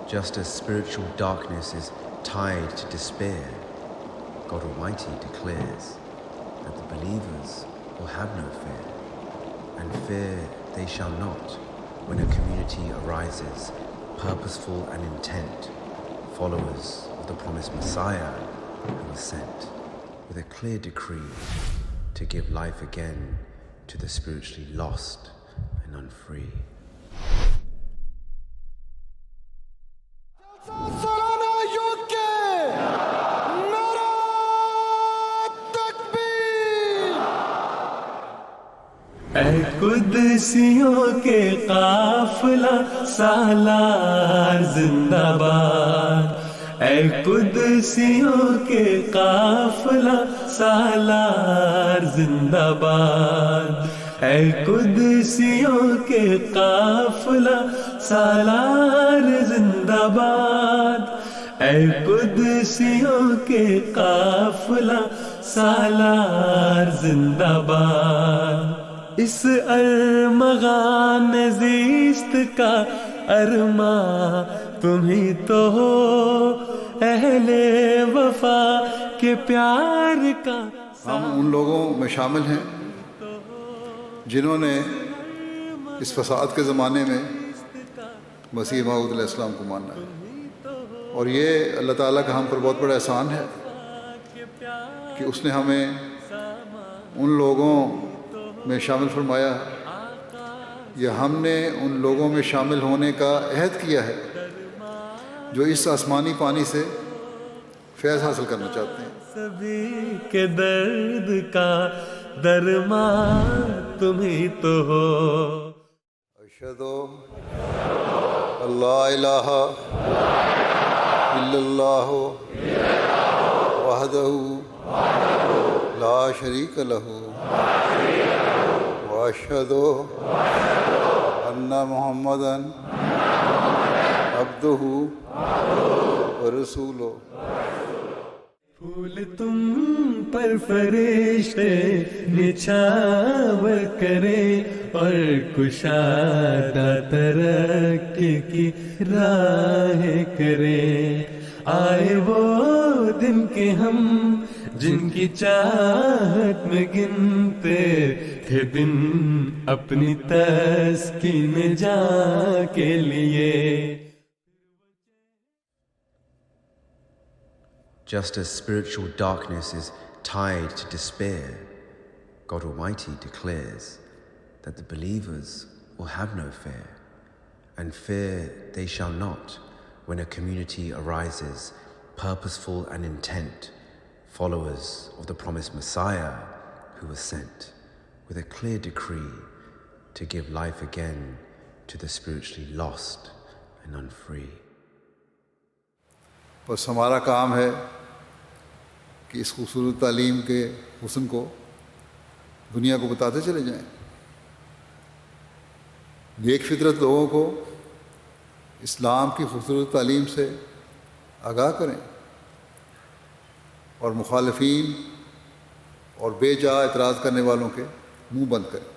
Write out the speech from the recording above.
Just as spiritual darkness is tied to despair, God Almighty declares that the believers will have no fear, and fear they shall not when a community arises, purposeful and intent, followers of the promised Messiah who was sent, with a clear decree to give life again to the spiritually lost and unfree. Jalsa Salana UK! Nara Takbir! ऐ कुदसियों के काफिला सालार जिंदाबाद, ऐ कुदसियों के काफिला सालार जिंदाबाद, ऐ कुदसियों के काफिला सालार जिंदाबाद, ऐ कुदसियों के काफिला सालार जिंदाबाद। इस अरमगान ज़ीस्त का अरमा तुम ही तो हो, अहले वफा के प्यार का। हम उन लोगों में शामिल हैं जिन्होंने इस फसाद के ज़माने में मसीह मऊद अलैहिस्सलाम को माना है, और ये अल्लाह ताला का हम पर बहुत बड़ा एहसान है कि उसने हमें उन लोगों में शामिल फरमाया, या हमने उन लोगों में शामिल होने का अहद किया है जो इस आसमानी पानी से फैज़ हासिल करना चाहते हैं। सभी के दर्द का दरमा तुम ही तो हो। अशहदु अल्ला इलाहा इल्लल्लाहु वहदहु ला शरीक लहू व अशहदु अन्ना मुहम्मदन अब्दुहु व रसूलुहु। फूल तुम पर फरिश्ते निछावर करे और कुशादा तरक्की की राह करे। आए वो दिन के हम जिनकी चाहत में गिनते थे दिन अपनी तस्कीन जा के लिए। Just as spiritual darkness is tied to despair, God Almighty declares that the believers will have no fear, and fear they shall not when a community arises, purposeful and intent, followers of the promised Messiah who was sent, with a clear decree to give life again to the spiritually lost and unfree. बस हमारा काम है कि इस खूबसूरत तालीम के हुस्न को दुनिया को बताते चले जाएं, नेक फितरत लोगों को इस्लाम की खूबसूरत तालीम से आगाह करें और मुखालिफीन और बेजा एतराज़ करने वालों के मुंह बंद करें।